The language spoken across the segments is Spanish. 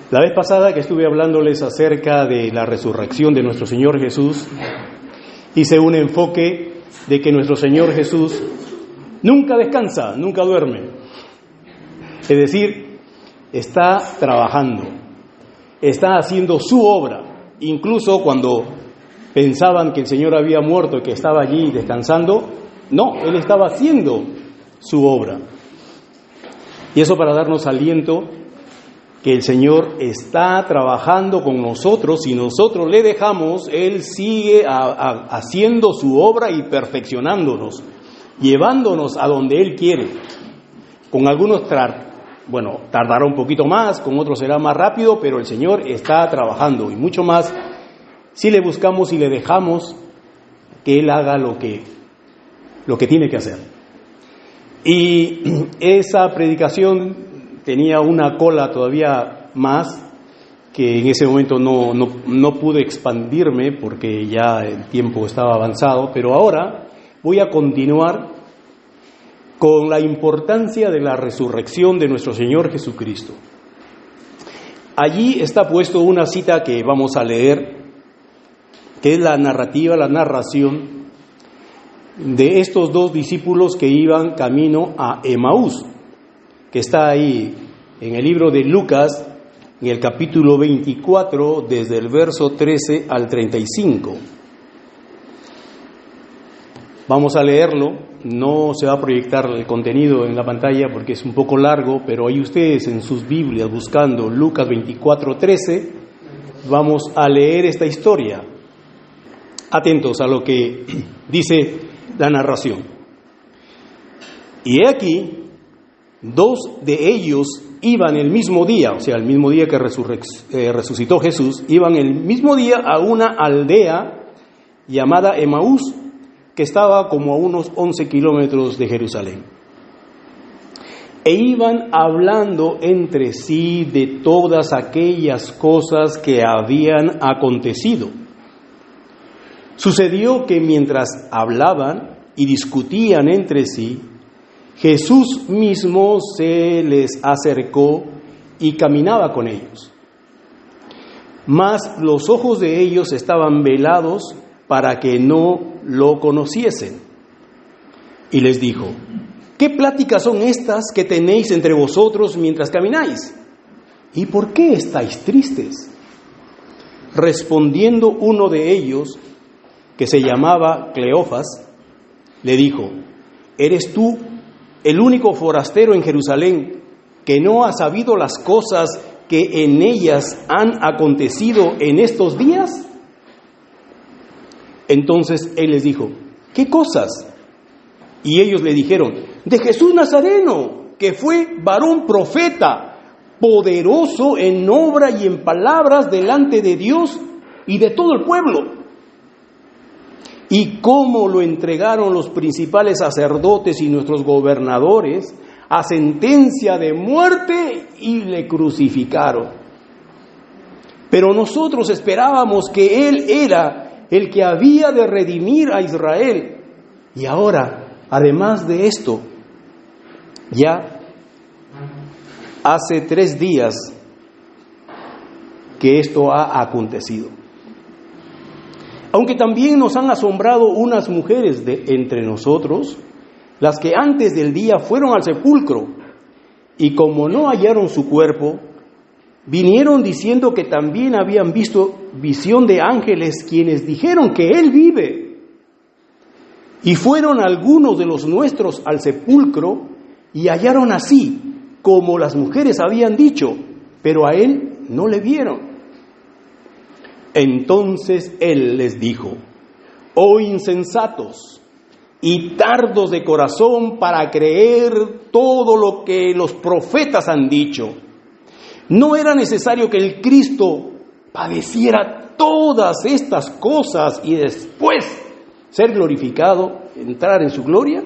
La vez pasada que estuve hablándoles acerca de la resurrección de nuestro Señor Jesús, hice un enfoque de que nuestro Señor Jesús nunca descansa, nunca duerme. Es decir, está trabajando, está haciendo su obra. Incluso cuando pensaban que el Señor había muerto y que estaba allí descansando, no, Él estaba haciendo su obra. Y eso para darnos aliento, que el Señor está trabajando con nosotros. Si nosotros le dejamos, Él sigue haciendo su obra y perfeccionándonos, llevándonos a donde Él quiere. Con algunos tardará un poquito más, con otros será más rápido, pero el Señor está trabajando, y mucho más si le buscamos y le dejamos que Él haga lo que tiene que hacer. Y esa predicación tenía una cola todavía más, que en ese momento no pude expandirme porque ya el tiempo estaba avanzado, pero ahora voy a continuar con la importancia de la resurrección de nuestro Señor Jesucristo. Allí está puesto una cita que vamos a leer, que es la narración de estos dos discípulos que iban camino a Emaús, que está ahí en el libro de Lucas, en el capítulo 24, desde el verso 13 al 35. Vamos a leerlo, no se va a proyectar el contenido en la pantalla porque es un poco largo, pero ahí ustedes en sus Biblias buscando Lucas 24, 13, vamos a leer esta historia. Atentos a lo que dice la narración. Y he aquí, dos de ellos iban el mismo día, o sea, el mismo día que resucitó Jesús, iban el mismo día a una aldea llamada Emaús, que estaba como a unos 11 kilómetros de Jerusalén. E iban hablando entre sí de todas aquellas cosas que habían acontecido. Sucedió que mientras hablaban y discutían entre sí, Jesús mismo se les acercó y caminaba con ellos. Mas los ojos de ellos estaban velados para que no lo conociesen. Y les dijo: ¿qué pláticas son estas que tenéis entre vosotros mientras camináis? ¿Y por qué estáis tristes? Respondiendo uno de ellos, que se llamaba Cleofas, le dijo: ¿eres tú el único forastero en Jerusalén que no ha sabido las cosas que en ellas han acontecido en estos días? Entonces él les dijo: ¿qué cosas? Y ellos le dijeron: de Jesús Nazareno, que fue varón profeta, poderoso en obra y en palabras delante de Dios y de todo el pueblo. Y cómo lo entregaron los principales sacerdotes y nuestros gobernadores a sentencia de muerte y le crucificaron. Pero nosotros esperábamos que Él era el que había de redimir a Israel. Y ahora, además de esto, ya hace 3 días que esto ha acontecido. Aunque también nos han asombrado unas mujeres de entre nosotros, las que antes del día fueron al sepulcro, y como no hallaron su cuerpo, vinieron diciendo que también habían visto visión de ángeles, quienes dijeron que Él vive. Y fueron algunos de los nuestros al sepulcro, y hallaron así, como las mujeres habían dicho, pero a Él no le vieron. Entonces Él les dijo: oh insensatos y tardos de corazón para creer todo lo que los profetas han dicho. ¿No era necesario que el Cristo padeciera todas estas cosas y después ser glorificado, entrar en su gloria?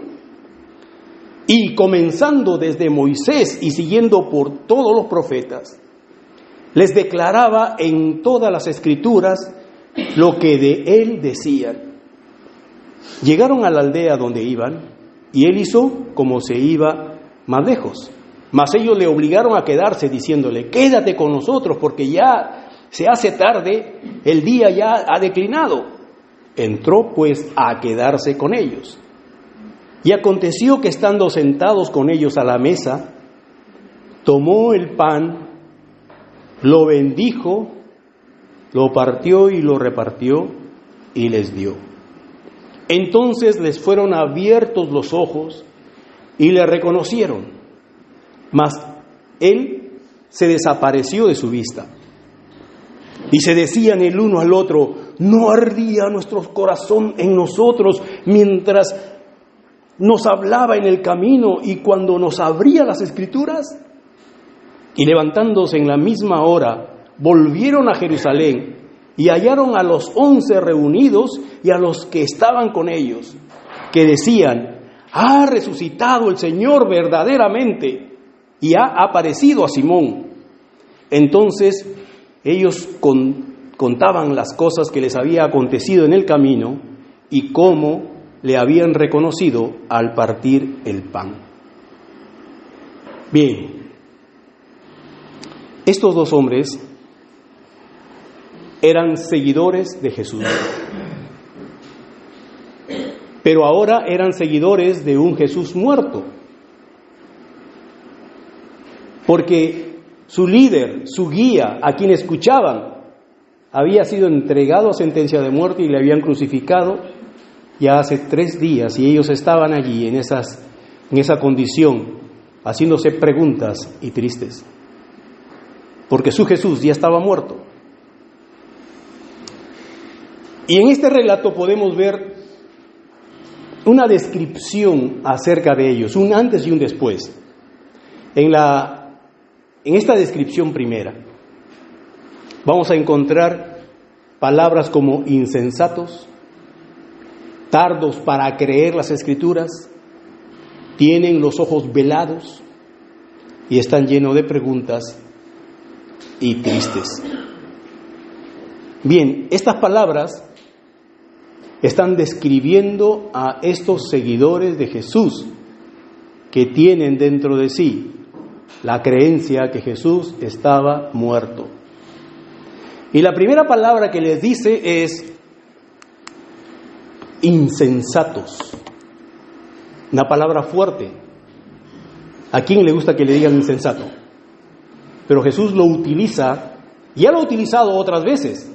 Y comenzando desde Moisés y siguiendo por todos los profetas, les declaraba en todas las escrituras lo que de Él decían. Llegaron a la aldea donde iban, y Él hizo como se iba más lejos, Mas ellos le obligaron a quedarse, diciéndole: quédate con nosotros, porque ya se hace tarde, el día ya ha declinado. Entró pues a quedarse con ellos. Y aconteció que estando sentados con ellos a la mesa, tomó el pan, lo bendijo, lo partió y lo repartió y les dio. Entonces les fueron abiertos los ojos y le reconocieron, mas él se desapareció de su vista. Y se decían el uno al otro: ¿no ardía nuestro corazón en nosotros mientras nos hablaba en el camino y cuando nos abría las Escrituras? Y levantándose en la misma hora, volvieron a Jerusalén y hallaron a los 11 reunidos y a los que estaban con ellos, que decían: ha resucitado el Señor verdaderamente y ha aparecido a Simón. Entonces ellos contaban las cosas que les había acontecido en el camino y cómo le habían reconocido al partir el pan. Bien, estos dos hombres eran seguidores de Jesús, pero ahora eran seguidores de un Jesús muerto, porque su líder, su guía, a quien escuchaban, había sido entregado a sentencia de muerte y le habían crucificado ya hace 3 días, y ellos estaban allí en esa condición, haciéndose preguntas y tristes, porque su Jesús ya estaba muerto. Y en este relato podemos ver una descripción acerca de ellos, un antes y un después. En esta descripción primera vamos a encontrar palabras como insensatos, tardos para creer las Escrituras, tienen los ojos velados y están llenos de preguntas y tristes. Bien, estas palabras están describiendo a estos seguidores de Jesús que tienen dentro de sí la creencia que Jesús estaba muerto. Y la primera palabra que les dice es insensatos. Una palabra fuerte. ¿A quién le gusta que le digan insensato? Pero Jesús lo utiliza, ya lo ha utilizado otras veces.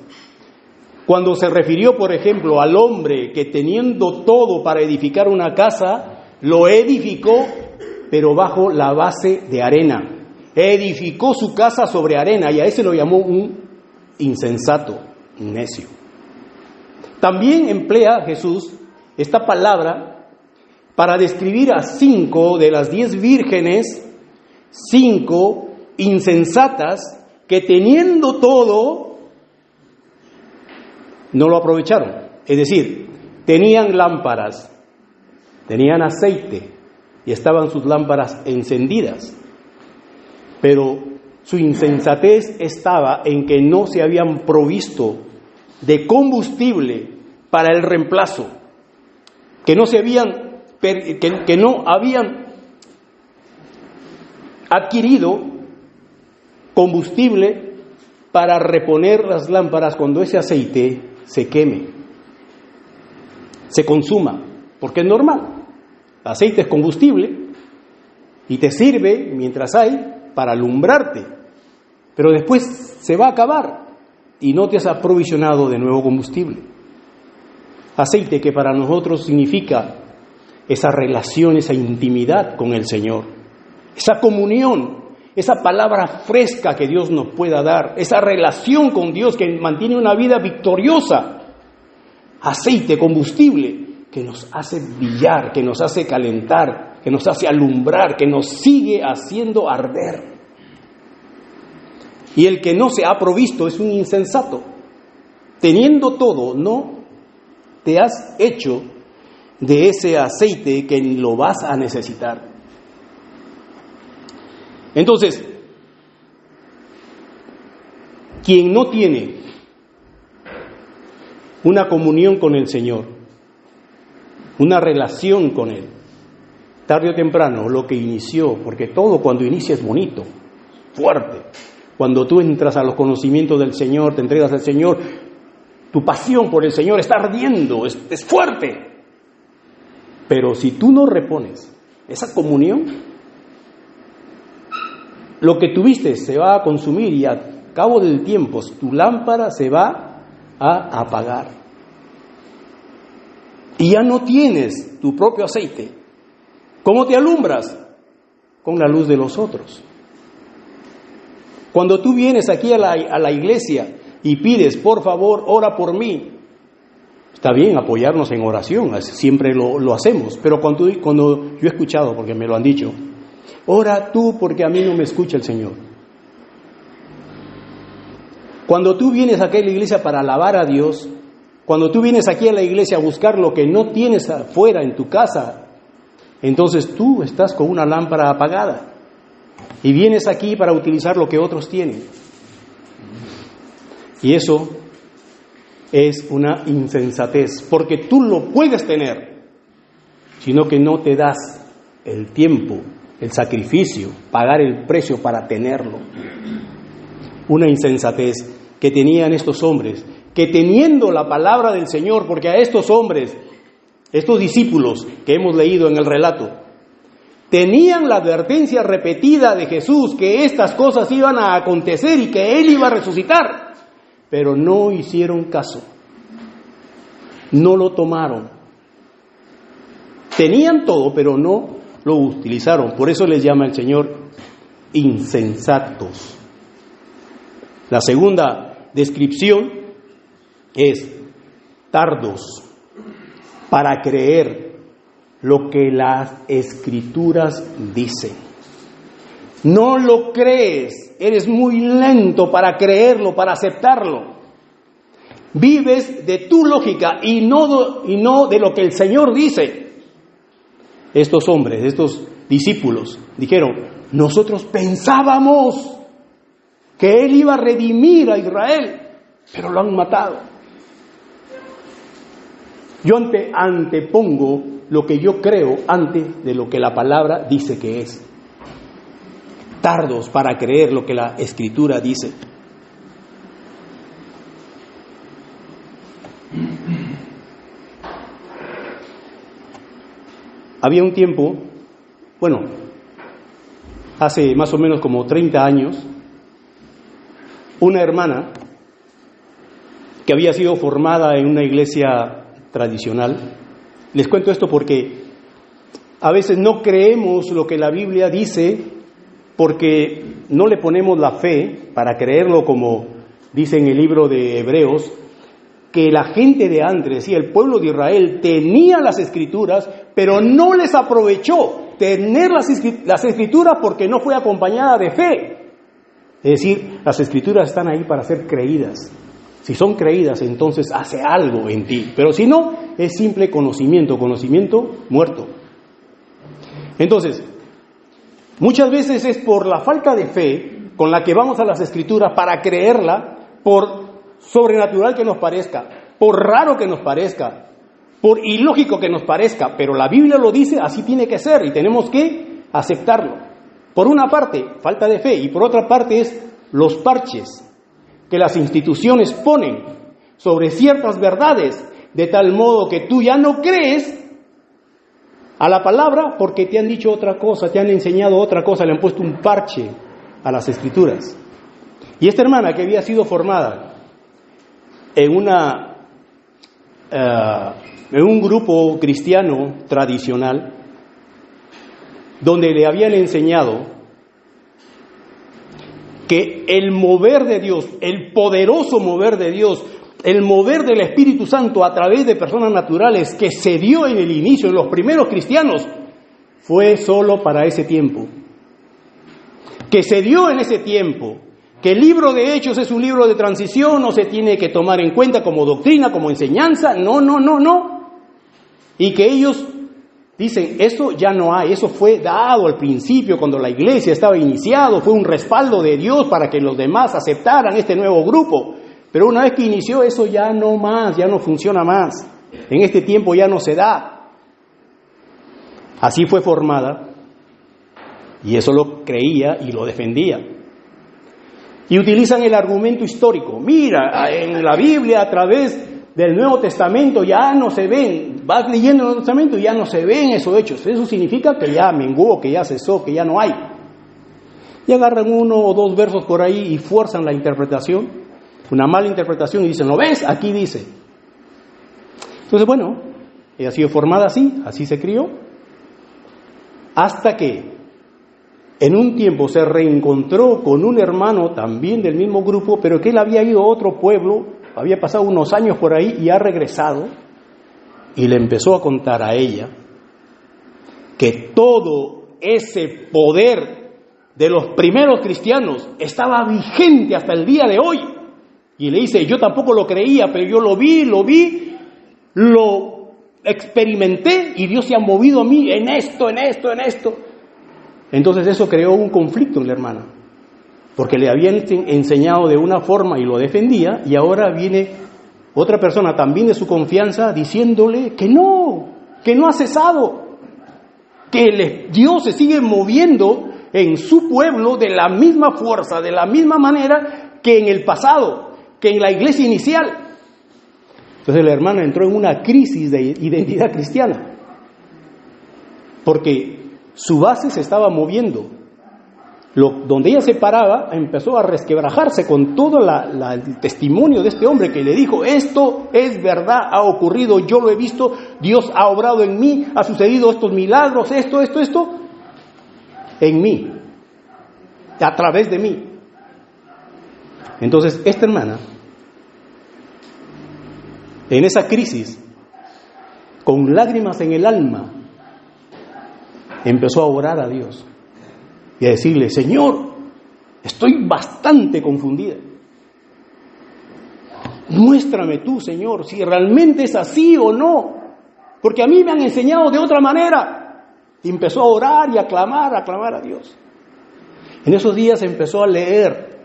Cuando se refirió, por ejemplo, al hombre que teniendo todo para edificar una casa, lo edificó, pero bajo la base de arena. Edificó su casa sobre arena y a ese lo llamó un insensato, un necio. También emplea Jesús esta palabra para describir a 5 de las 10 vírgenes, 5 insensatas que teniendo todo no lo aprovecharon. Es decir, tenían lámparas, tenían aceite y estaban sus lámparas encendidas, pero su insensatez estaba en que no se habían provisto de combustible para el reemplazo, que no habían adquirido combustible para reponer las lámparas cuando ese aceite se queme, se consuma, porque es normal. El aceite es combustible y te sirve mientras hay para alumbrarte, pero después se va a acabar y no te has aprovisionado de nuevo combustible. Aceite que para nosotros significa esa relación, esa intimidad con el Señor, esa comunión, esa palabra fresca que Dios nos pueda dar, esa relación con Dios que mantiene una vida victoriosa. Aceite, combustible, que nos hace brillar, que nos hace calentar, que nos hace alumbrar, que nos sigue haciendo arder. Y el que no se ha provisto es un insensato. Teniendo todo, no te has hecho de ese aceite que lo vas a necesitar. Entonces, quien no tiene una comunión con el Señor, una relación con Él, tarde o temprano, lo que inició, porque todo cuando inicia es bonito, fuerte. Cuando tú entras a los conocimientos del Señor, te entregas al Señor, tu pasión por el Señor está ardiendo, es fuerte. Pero si tú no repones esa comunión, lo que tuviste se va a consumir y a cabo del tiempo tu lámpara se va a apagar. Y ya no tienes tu propio aceite. ¿Cómo te alumbras? Con la luz de los otros. Cuando tú vienes aquí a la iglesia y pides, por favor, ora por mí, está bien apoyarnos en oración, siempre lo hacemos, pero cuando yo he escuchado, porque me lo han dicho, ora tú porque a mí no me escucha el Señor. Cuando tú vienes aquí a la iglesia para alabar a Dios, cuando tú vienes aquí a la iglesia a buscar lo que no tienes afuera en tu casa, entonces tú estás con una lámpara apagada y vienes aquí para utilizar lo que otros tienen. Y eso es una insensatez, porque tú lo puedes tener, sino que no te das el tiempo, el sacrificio, pagar el precio para tenerlo. Una insensatez que tenían estos hombres, que teniendo la palabra del Señor, porque a estos hombres, estos discípulos que hemos leído en el relato, tenían la advertencia repetida de Jesús que estas cosas iban a acontecer y que Él iba a resucitar, pero no hicieron caso, no lo tomaron. Tenían todo, pero no lo utilizaron. Por eso les llama el Señor insensatos. La segunda descripción es tardos para creer lo que las Escrituras dicen. No lo crees, eres muy lento para creerlo, para aceptarlo. Vives de tu lógica y no de lo que el Señor dice. Estos hombres, estos discípulos, dijeron, nosotros pensábamos que Él iba a redimir a Israel, pero lo han matado. Yo antepongo lo que yo creo antes de lo que la palabra dice que es. Tardos para creer lo que la Escritura dice. Había un tiempo, hace más o menos como 30 años, una hermana que había sido formada en una iglesia tradicional. Les cuento esto porque a veces no creemos lo que la Biblia dice porque no le ponemos la fe para creerlo, como dice en el libro de Hebreos, que la gente de antes, el pueblo de Israel, tenía las Escrituras, pero no les aprovechó tener las Escrituras porque no fue acompañada de fe. Es decir, las Escrituras están ahí para ser creídas. Si son creídas, entonces hace algo en ti. Pero si no, es simple conocimiento muerto. Entonces, muchas veces es por la falta de fe con la que vamos a las Escrituras para creerla, por sobrenatural que nos parezca, por raro que nos parezca, por ilógico que nos parezca, pero la Biblia lo dice, así tiene que ser y tenemos que aceptarlo. Por una parte, falta de fe, y por otra parte es los parches que las instituciones ponen sobre ciertas verdades, de tal modo que tú ya no crees a la palabra porque te han dicho otra cosa, te han enseñado otra cosa, le han puesto un parche a las Escrituras. Y esta hermana que había sido formada en un grupo cristiano tradicional, donde le habían enseñado que el mover de Dios, el poderoso mover de Dios, el mover del Espíritu Santo a través de personas naturales que se dio en el inicio, en los primeros cristianos, fue solo para ese tiempo. Que se dio en ese tiempo, que el libro de Hechos es un libro de transición, no se tiene que tomar en cuenta como doctrina, como enseñanza, no. Y que ellos dicen, eso ya no hay, eso fue dado al principio cuando la iglesia estaba iniciado, fue un respaldo de Dios para que los demás aceptaran este nuevo grupo. Pero una vez que inició eso ya no funciona más. En este tiempo ya no se da. Así fue formada, y eso lo creía y lo defendía. Y utilizan el argumento histórico. Mira, en la Biblia, a través del Nuevo Testamento, ya no se ven, vas leyendo el Nuevo Testamento y ya no se ven esos hechos. Eso significa que ya menguó, que ya cesó, que ya no hay. Y agarran 1 o 2 versos por ahí y fuerzan la interpretación, una mala interpretación, y dicen, ¿lo ves? Aquí dice. Entonces, bueno, ella ha sido formada así se crió, hasta que en un tiempo se reencontró con un hermano también del mismo grupo, pero que él había ido a otro pueblo, había pasado unos años por ahí y ha regresado, y le empezó a contar a ella que todo ese poder de los primeros cristianos estaba vigente hasta el día de hoy. Y le dice, yo tampoco lo creía, pero yo lo vi, lo experimenté, y Dios se ha movido a mí en esto. Entonces eso creó un conflicto en la hermana, porque le habían enseñado de una forma y lo defendía, y ahora viene otra persona también de su confianza diciéndole que no ha cesado, que Dios se sigue moviendo en su pueblo de la misma fuerza, de la misma manera que en el pasado, que en la iglesia inicial. Entonces la hermana entró en una crisis de identidad cristiana, porque su base se estaba moviendo. Donde ella se paraba, empezó a resquebrajarse con todo el testimonio de este hombre que le dijo, esto es verdad, ha ocurrido, yo lo he visto, Dios ha obrado en mí, ha sucedido estos milagros, esto, en mí, a través de mí. Entonces, esta hermana, en esa crisis, con lágrimas en el alma, empezó a orar a Dios y a decirle, Señor, estoy bastante confundida. Muéstrame tú, Señor, si realmente es así o no, porque a mí me han enseñado de otra manera. Y empezó a orar y a clamar a Dios. En esos días empezó a leer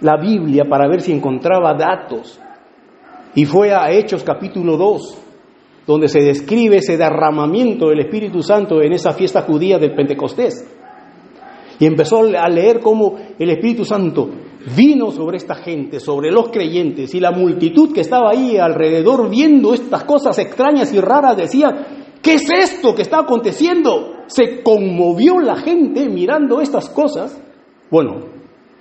la Biblia para ver si encontraba datos. Y fue a Hechos capítulo 2, donde se describe ese derramamiento del Espíritu Santo en esa fiesta judía del Pentecostés. Y empezó a leer cómo el Espíritu Santo vino sobre esta gente, sobre los creyentes, y la multitud que estaba ahí alrededor viendo estas cosas extrañas y raras decía, ¿qué es esto que está aconteciendo? Se conmovió la gente mirando estas cosas. Bueno,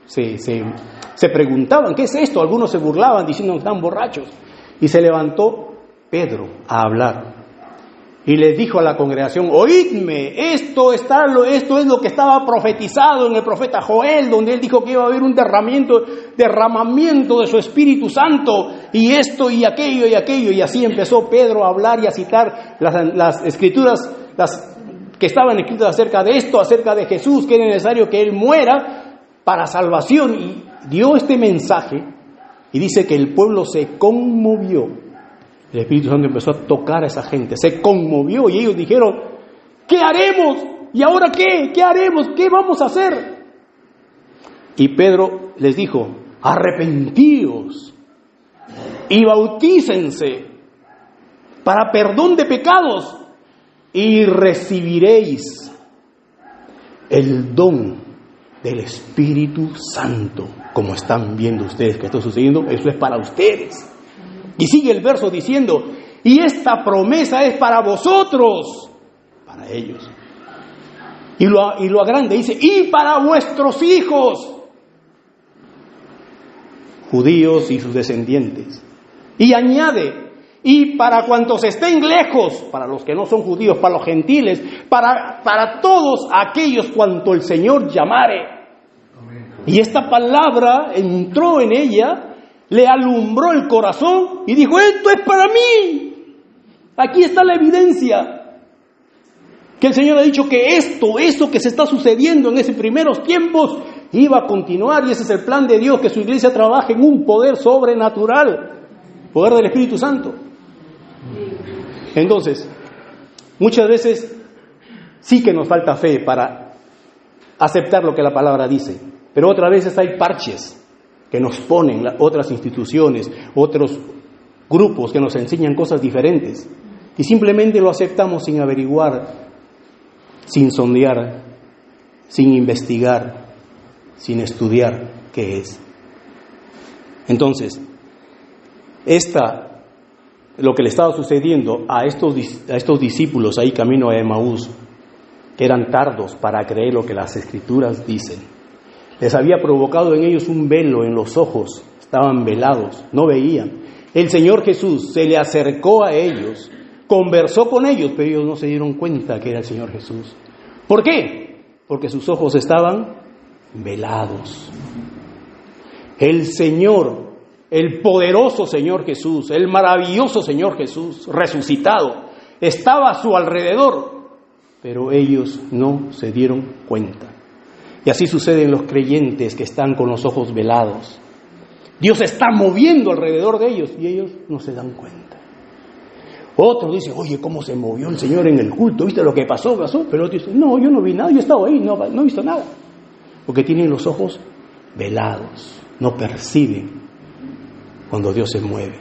se preguntaban, ¿qué es esto? Algunos se burlaban diciendo que están borrachos. Y se levantó Pedro a hablar y les dijo a la congregación, oídme, esto es lo que estaba profetizado en el profeta Joel, donde él dijo que iba a haber un derramamiento de su Espíritu Santo, y esto y aquello, y así empezó Pedro a hablar y a citar las escrituras, las que estaban escritas acerca de esto, acerca de Jesús, que era necesario que él muera para salvación, y dio este mensaje, y dice que el pueblo se conmovió. El Espíritu Santo empezó a tocar a esa gente, se conmovió, y ellos dijeron, ¿qué haremos? ¿Y ahora qué? ¿Qué haremos? ¿Qué vamos a hacer? Y Pedro les dijo, arrepentíos y bautícense para perdón de pecados y recibiréis el don del Espíritu Santo. Como están viendo ustedes que está sucediendo, eso es para ustedes. Y sigue el verso diciendo, y esta promesa es para vosotros, para ellos. Y lo agranda, dice, y para vuestros hijos, judíos y sus descendientes. Y añade, y para cuantos estén lejos, para los que no son judíos, para los gentiles, para todos aquellos cuanto el Señor llamare. Amén. Y esta palabra entró en ella, le alumbró el corazón y dijo, esto es para mí. Aquí está la evidencia. Que el Señor ha dicho que eso que se está sucediendo en esos primeros tiempos, iba a continuar, y ese es el plan de Dios, que su iglesia trabaje en un poder sobrenatural, poder del Espíritu Santo. Entonces, muchas veces sí que nos falta fe para aceptar lo que la palabra dice, pero otras veces hay parches que nos ponen otras instituciones, otros grupos que nos enseñan cosas diferentes. Y simplemente lo aceptamos sin averiguar, sin sondear, sin investigar, sin estudiar qué es. Entonces, lo que le estaba sucediendo a estos discípulos ahí camino a Emaús, que eran tardos para creer lo que las Escrituras dicen, les había provocado en ellos un velo en los ojos, estaban velados, no veían. El Señor Jesús se le acercó a ellos, conversó con ellos, pero ellos no se dieron cuenta que era el Señor Jesús. ¿Por qué? Porque sus ojos estaban velados. El Señor, el poderoso Señor Jesús, el maravilloso Señor Jesús, resucitado, estaba a su alrededor, pero ellos no se dieron cuenta. Y así sucede en los creyentes que están con los ojos velados. Dios está moviendo alrededor de ellos y ellos no se dan cuenta. Otros dicen, oye, ¿cómo se movió el Señor en el culto? ¿Viste lo que pasó? Pero otros dicen, no, yo no vi nada, yo estaba ahí, no he visto nada. Porque tienen los ojos velados, no perciben cuando Dios se mueve.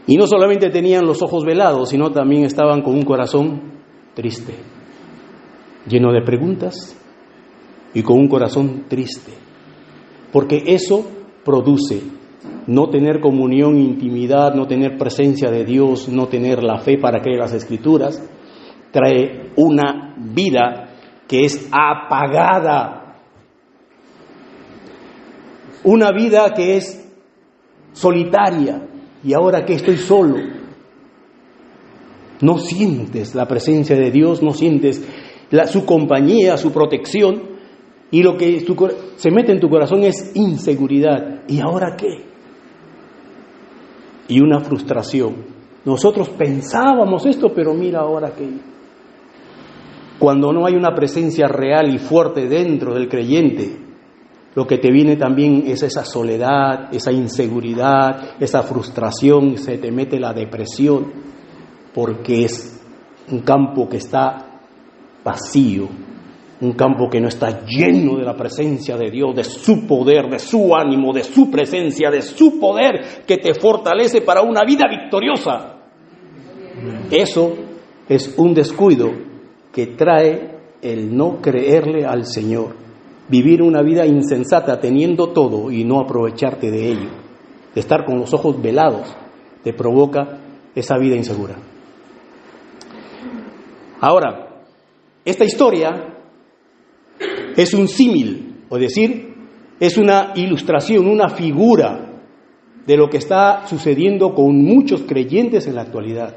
Y no solamente tenían los ojos velados, sino también estaban con un corazón triste, lleno de preguntas y con un corazón triste. Porque eso produce no tener comunión, intimidad, no tener presencia de Dios, no tener la fe para creer las Escrituras, trae una vida que es apagada, una vida que es solitaria. Y ahora que estoy solo, no sientes la presencia de Dios, no sientes su compañía, su protección, y lo que se mete en tu corazón es inseguridad. ¿Y ahora qué? Y una frustración. Nosotros pensábamos esto, pero mira ahora qué. Cuando no hay una presencia real y fuerte dentro del creyente, lo que te viene también es esa soledad, esa inseguridad, esa frustración, se te mete la depresión, porque es un campo que está vacío, un campo que no está lleno de la presencia de Dios, de su poder, de su ánimo, de su presencia, de su poder que te fortalece para una vida victoriosa. Eso es un descuido que trae el no creerle al Señor. Vivir una vida insensata teniendo todo y no aprovecharte de ello, de estar con los ojos velados, te provoca esa vida insegura. Ahora, esta historia es un símil, o decir, es una ilustración, una figura de lo que está sucediendo con muchos creyentes en la actualidad,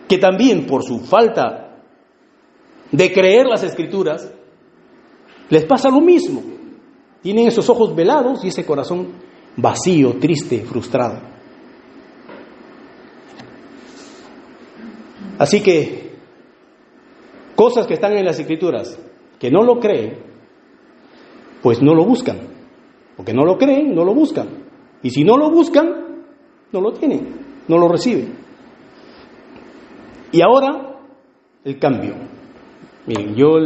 que también por su falta de creer las Escrituras, les pasa lo mismo. Tienen esos ojos velados y ese corazón vacío, triste, frustrado. Así que, cosas que están en las Escrituras, que no lo creen, pues no lo buscan. Porque no lo creen, no lo buscan. Y si no lo buscan, no lo tienen, no lo reciben. Y ahora, el cambio. Miren, yo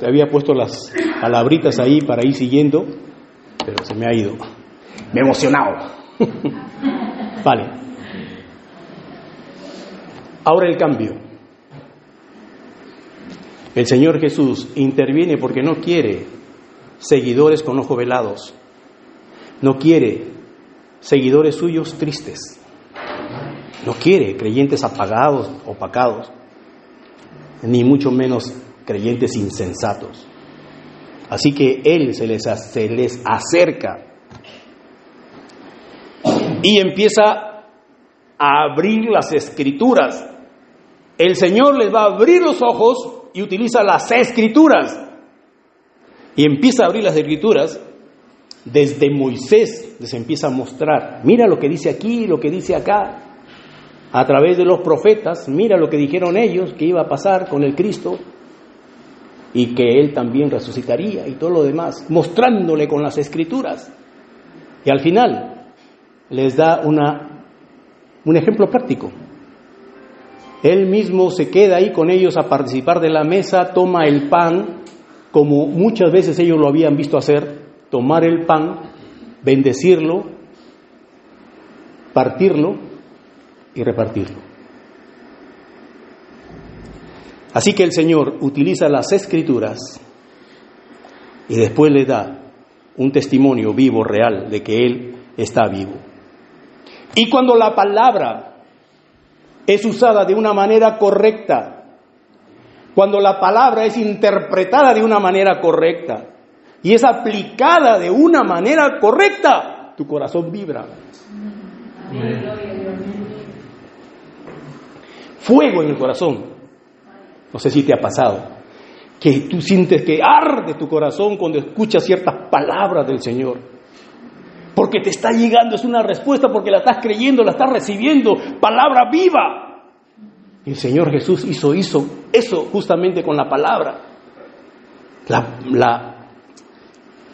había puesto las palabritas ahí para ir siguiendo, pero se me ha ido. Me he emocionado. Vale. Ahora el cambio. El Señor Jesús interviene porque no quiere seguidores con ojos velados. No quiere seguidores suyos tristes. No quiere creyentes apagados, opacados, ni mucho menos creyentes insensatos. Así que Él se les acerca y empieza a abrir las Escrituras. El Señor les va a abrir los ojos y utiliza las Escrituras. Y empieza a abrir las Escrituras. Desde Moisés les empieza a mostrar, mira lo que dice aquí, lo que dice acá. A través de los profetas, mira lo que dijeron ellos, que iba a pasar con el Cristo y que Él también resucitaría y todo lo demás, mostrándole con las Escrituras. Y al final les da un ejemplo práctico. Él mismo se queda ahí con ellos a participar de la mesa, toma el pan, como muchas veces ellos lo habían visto hacer, tomar el pan, bendecirlo, partirlo y repartirlo. Así que el Señor utiliza las Escrituras y después le da un testimonio vivo, real, de que Él está vivo. Y cuando la palabra es usada de una manera correcta, cuando la palabra es interpretada de una manera correcta y es aplicada de una manera correcta, tu corazón vibra. Amén. Fuego en el corazón. No sé si te ha pasado, que tú sientes que arde tu corazón cuando escuchas ciertas palabras del Señor. Porque te está llegando, es una respuesta, porque la estás creyendo, la estás recibiendo, palabra viva. Y el Señor Jesús hizo eso justamente con la palabra.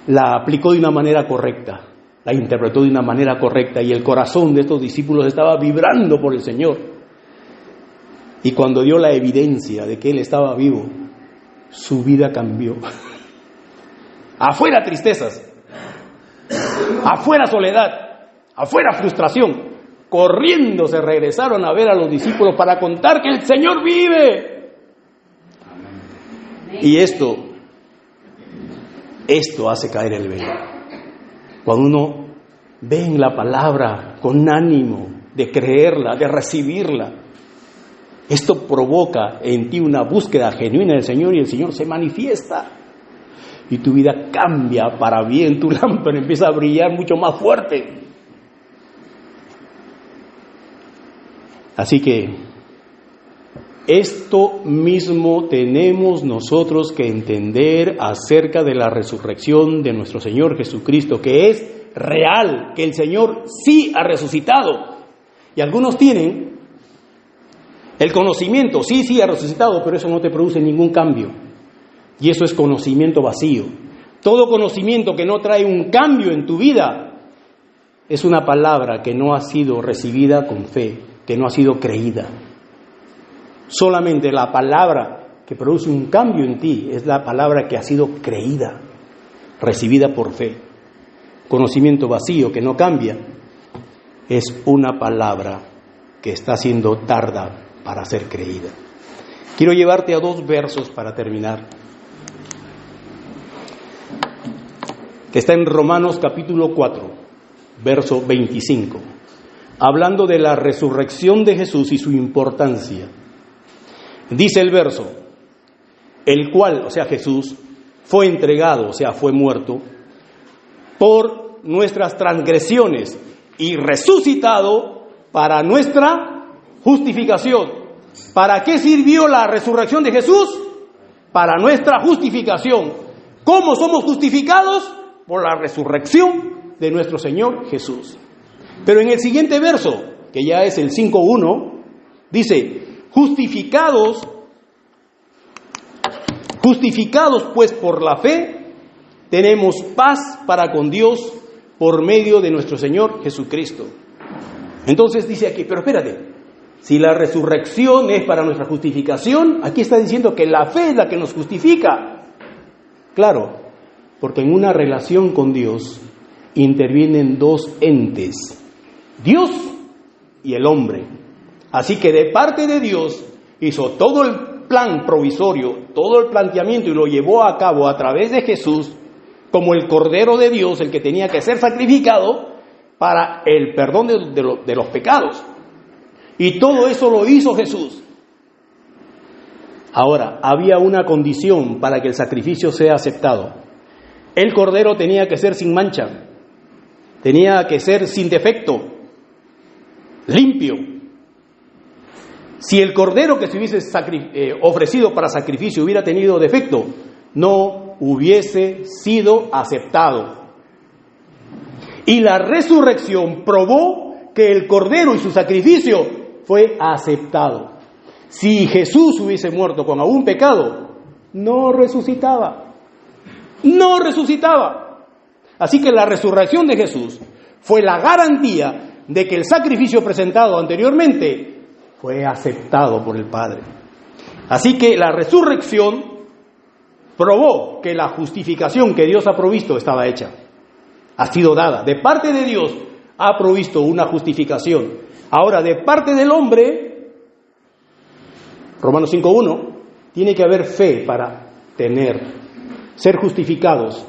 La aplicó de una manera correcta, la interpretó de una manera correcta y el corazón de estos discípulos estaba vibrando por el Señor. Y cuando dio la evidencia de que Él estaba vivo, su vida cambió. Afuera tristezas, afuera soledad, afuera frustración. Corriendo se regresaron a ver a los discípulos para contar que el Señor vive. Y esto hace caer el velo. Cuando uno ve en la palabra con ánimo de creerla, de recibirla, esto provoca en ti una búsqueda genuina del Señor y el Señor se manifiesta. Y tu vida cambia para bien, tu lámpara empieza a brillar mucho más fuerte. Así que esto mismo tenemos nosotros que entender acerca de la resurrección de nuestro Señor Jesucristo, que es real, que el Señor sí ha resucitado. Y algunos tienen el conocimiento, sí ha resucitado, pero eso no te produce ningún cambio. Y eso es conocimiento vacío. Todo conocimiento que no trae un cambio en tu vida es una palabra que no ha sido recibida con fe, que no ha sido creída. Solamente la palabra que produce un cambio en ti es la palabra que ha sido creída, recibida por fe. Conocimiento vacío que no cambia es una palabra que está siendo tarda para ser creída. Quiero llevarte a 2 versos para terminar. Que está en Romanos capítulo 4, verso 25. Hablando de la resurrección de Jesús y su importancia. Dice el verso, el cual, o sea Jesús, fue entregado, o sea fue muerto, por nuestras transgresiones y resucitado para nuestra justificación. ¿Para qué sirvió la resurrección de Jesús? Para nuestra justificación. ¿Cómo somos justificados? Por la resurrección de nuestro Señor Jesús. Pero en el siguiente verso, que ya es el 5:1, dice, justificados pues por la fe, tenemos paz para con Dios por medio de nuestro Señor Jesucristo. Entonces dice aquí, pero espérate, si la resurrección es para nuestra justificación, aquí está diciendo que la fe es la que nos justifica. Claro, porque en una relación con Dios intervienen 2 entes, Dios y el hombre. Así que de parte de Dios hizo todo el plan provisorio, todo el planteamiento y lo llevó a cabo a través de Jesús como el Cordero de Dios, el que tenía que ser sacrificado para el perdón de los pecados. Y todo eso lo hizo Jesús. Ahora, había una condición para que el sacrificio sea aceptado. El Cordero tenía que ser sin mancha, tenía que ser sin defecto, limpio. Si el Cordero que se hubiese ofrecido para sacrificio hubiera tenido defecto, no hubiese sido aceptado. Y la resurrección probó que el Cordero y su sacrificio fue aceptado. Si Jesús hubiese muerto con algún pecado, no resucitaba. No resucitaba. Así que la resurrección de Jesús fue la garantía de que el sacrificio presentado anteriormente fue aceptado por el Padre. Así que la resurrección probó que la justificación que Dios ha provisto estaba hecha. Ha sido dada. De parte de Dios ha provisto una justificación. Ahora, de parte del hombre, Romanos 5:1, tiene que haber fe para ser justificados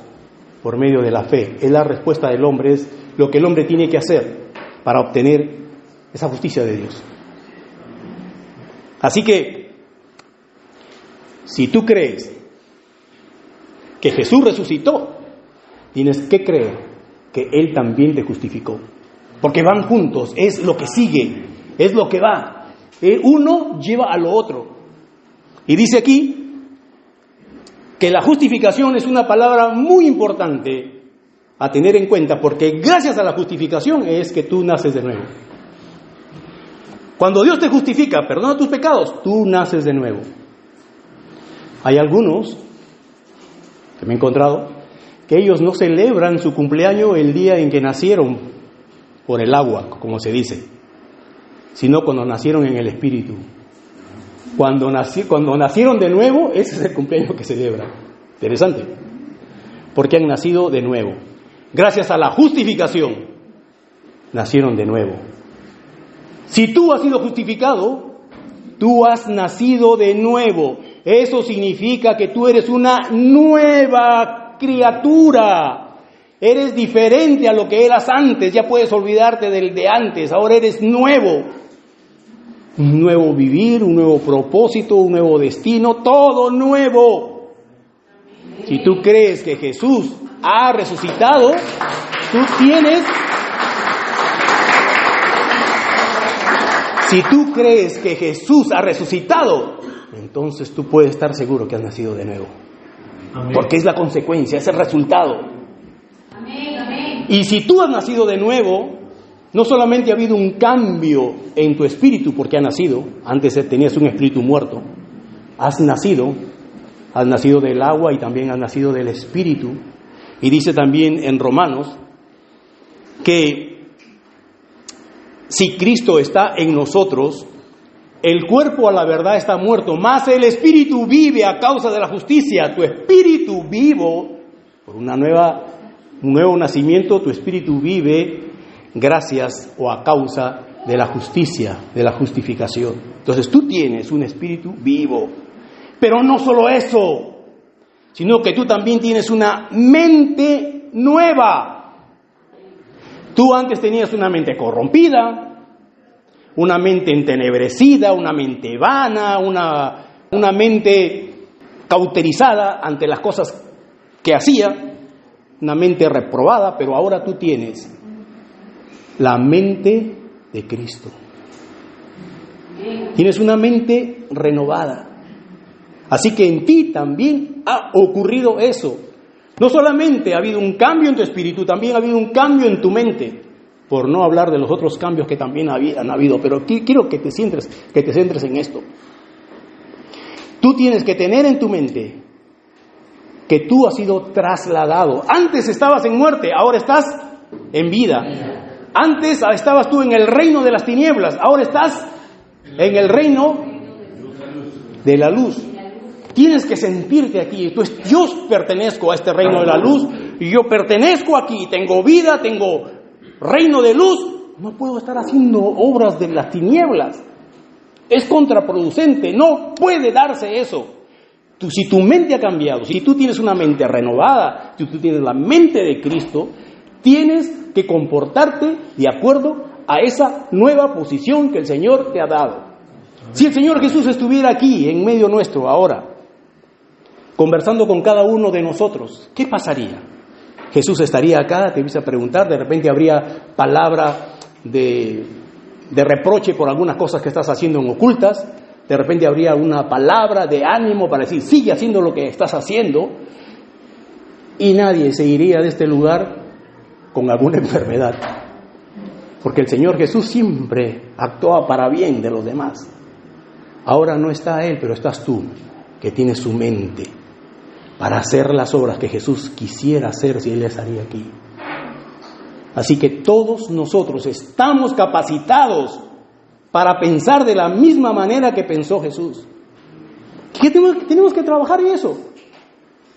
por medio de la fe. Es la respuesta del hombre, es lo que el hombre tiene que hacer para obtener esa justicia de Dios. Así que, si tú crees que Jesús resucitó, tienes que creer que Él también te justificó. Porque van juntos, es lo que sigue, es lo que va. Uno lleva a lo otro. Y dice aquí que la justificación es una palabra muy importante a tener en cuenta, porque gracias a la justificación es que tú naces de nuevo. Cuando Dios te justifica, perdona tus pecados, tú naces de nuevo. Hay algunos que me he encontrado que ellos no celebran su cumpleaños el día en que nacieron por el agua, como se dice, sino cuando nacieron en el Espíritu. Cuando nacieron de nuevo, ese es el cumpleaños que celebran. Interesante, porque han nacido de nuevo. Gracias a la justificación, nacieron de nuevo. Si tú has sido justificado, tú has nacido de nuevo. Eso significa que tú eres una nueva criatura. Eres diferente a lo que eras antes. Ya puedes olvidarte del de antes. Ahora eres nuevo. Un nuevo vivir, un nuevo propósito, un nuevo destino, todo nuevo. Si tú crees que Jesús ha resucitado, tú tienes... Si tú crees que Jesús ha resucitado, entonces tú puedes estar seguro que has nacido de nuevo. Amén. Porque es la consecuencia, es el resultado. Amén, amén. Y si tú has nacido de nuevo, no solamente ha habido un cambio en tu espíritu porque has nacido, antes tenías un espíritu muerto, has nacido del agua y también has nacido del espíritu. Y dice también en Romanos que si Cristo está en nosotros, el cuerpo a la verdad está muerto, mas el espíritu vive a causa de la justicia. Tu espíritu vivo, por un nuevo nacimiento, tu espíritu vive gracias o a causa de la justicia, de la justificación. Entonces tú tienes un espíritu vivo. Pero no solo eso, sino que tú también tienes una mente nueva. Tú antes tenías una mente corrompida, una mente entenebrecida, una mente vana, una mente cauterizada ante las cosas que hacía, una mente reprobada, pero ahora tú tienes la mente de Cristo. Tienes una mente renovada. Así que en ti también ha ocurrido eso. No solamente ha habido un cambio en tu espíritu, también ha habido un cambio en tu mente. Por no hablar de los otros cambios que también han habido. Pero quiero que te centres en esto. Tú tienes que tener en tu mente que tú has sido trasladado. Antes estabas en muerte, ahora estás en vida. Antes estabas tú en el reino de las tinieblas, ahora estás en el reino de la luz. Tienes que sentirte aquí. Yo pertenezco a este reino de la luz y yo pertenezco aquí. Tengo vida, tengo reino de luz. No puedo estar haciendo obras de las tinieblas. Es contraproducente. No puede darse eso. Si tu mente ha cambiado, si tú tienes una mente renovada, si tú tienes la mente de Cristo, tienes que comportarte de acuerdo a esa nueva posición que el Señor te ha dado. Si el Señor Jesús estuviera aquí en medio nuestro ahora, conversando con cada uno de nosotros, ¿qué pasaría? Jesús estaría acá, te empieza a preguntar, de repente habría palabra de reproche por algunas cosas que estás haciendo en ocultas, de repente habría una palabra de ánimo para decir, sigue haciendo lo que estás haciendo, y nadie se iría de este lugar con alguna enfermedad, porque el Señor Jesús siempre actuaba para bien de los demás. Ahora no está Él, pero estás tú, que tienes su mente para hacer las obras que Jesús quisiera hacer si Él estaría aquí. Así que todos nosotros estamos capacitados para pensar de la misma manera que pensó Jesús. ¿Qué tenemos que trabajar en eso?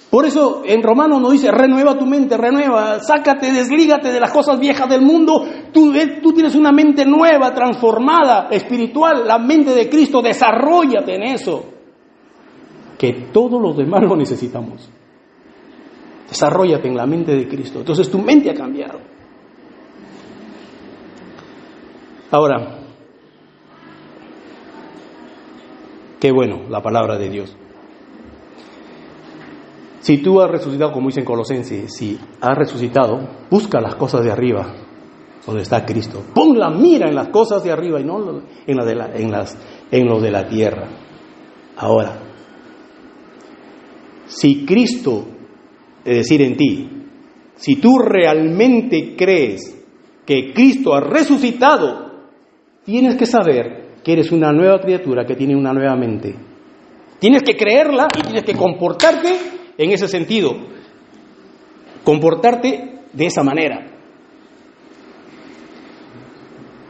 Por eso en Romanos nos dice, renueva tu mente, renueva, sácate, deslígate de las cosas viejas del mundo. Tú tienes una mente nueva, transformada, espiritual, la mente de Cristo, desarróllate en eso. Que todos los demás lo necesitamos. Desarróllate en la mente de Cristo. Entonces tu mente ha cambiado. Ahora, qué bueno la palabra de Dios. Si tú has resucitado, como dice en Colosenses, si has resucitado, busca las cosas de arriba, donde está Cristo. Pon la mira en las cosas de arriba y no en lo de la tierra. Ahora, si Cristo, es decir, en ti, si tú realmente crees que Cristo ha resucitado, tienes que saber que eres una nueva criatura que tiene una nueva mente. Tienes que creerla y tienes que comportarte en ese sentido, comportarte de esa manera.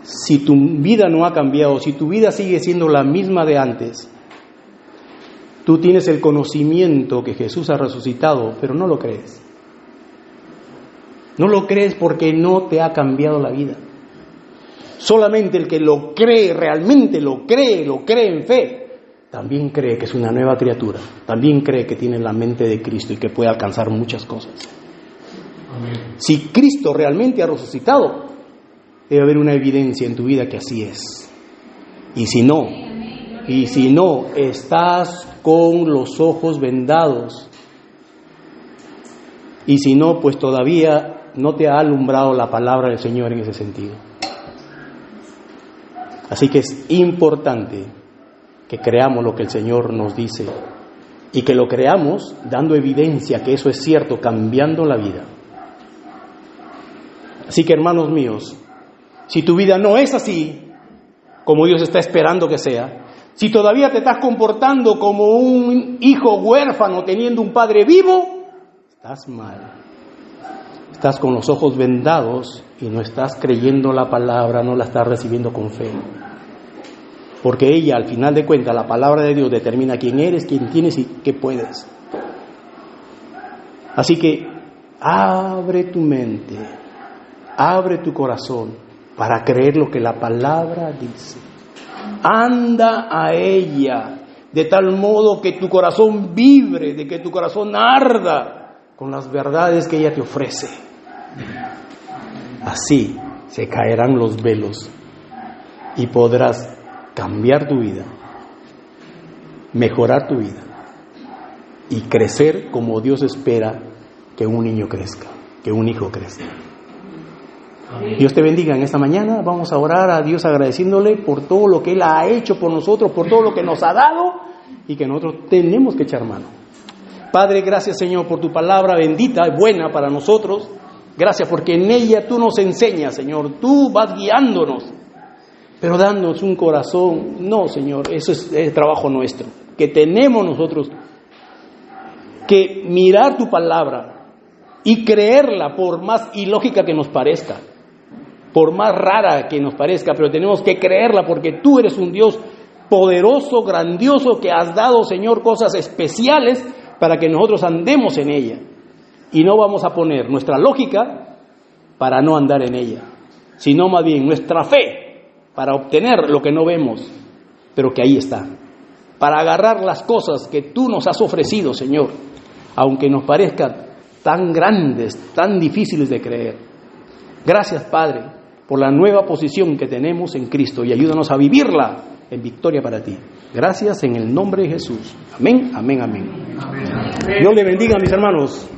Si tu vida no ha cambiado, si tu vida sigue siendo la misma de antes, tú tienes el conocimiento que Jesús ha resucitado, pero no lo crees. No lo crees porque no te ha cambiado la vida. Solamente el que lo cree, realmente lo cree en fe, también cree que es una nueva criatura, también cree que tiene la mente de Cristo y que puede alcanzar muchas cosas. Amén. Si Cristo realmente ha resucitado, debe haber una evidencia en tu vida que así es. Y si no, estás con los ojos vendados. Y si no, pues todavía no te ha alumbrado la palabra del Señor en ese sentido. Así que es importante que creamos lo que el Señor nos dice y que lo creamos dando evidencia que eso es cierto, cambiando la vida. Así que, hermanos míos, si tu vida no es así, como Dios está esperando que sea, si todavía te estás comportando como un hijo huérfano teniendo un padre vivo, estás mal. Estás con los ojos vendados y no estás creyendo la palabra, no la estás recibiendo con fe. Porque ella, al final de cuentas, la palabra de Dios determina quién eres, quién tienes y qué puedes. Así que abre tu mente, abre tu corazón para creer lo que la palabra dice. Anda a ella de tal modo que tu corazón vibre, de que tu corazón arda con las verdades que ella te ofrece. Así se caerán los velos y podrás cambiar tu vida, mejorar tu vida y crecer como Dios espera que un niño crezca, que un hijo crezca. Amén. Dios te bendiga en esta mañana. Vamos a orar a Dios agradeciéndole por todo lo que Él ha hecho por nosotros, por todo lo que nos ha dado y que nosotros tenemos que echar mano. Padre, gracias Señor por tu palabra bendita y buena para nosotros. Gracias porque en ella tú nos enseñas, Señor, tú vas guiándonos. Pero dándonos un corazón, no, Señor, eso es el trabajo nuestro, que tenemos nosotros que mirar tu palabra y creerla por más ilógica que nos parezca, por más rara que nos parezca, pero tenemos que creerla porque tú eres un Dios poderoso, grandioso, que has dado, Señor, cosas especiales para que nosotros andemos en ella. Y no vamos a poner nuestra lógica para no andar en ella, sino más bien nuestra fe para obtener lo que no vemos, pero que ahí está, para agarrar las cosas que tú nos has ofrecido, Señor, aunque nos parezcan tan grandes, tan difíciles de creer. Gracias, Padre, por la nueva posición que tenemos en Cristo y ayúdanos a vivirla en victoria para ti. Gracias en el nombre de Jesús. Amén, amén, amén. Dios le bendiga, mis hermanos.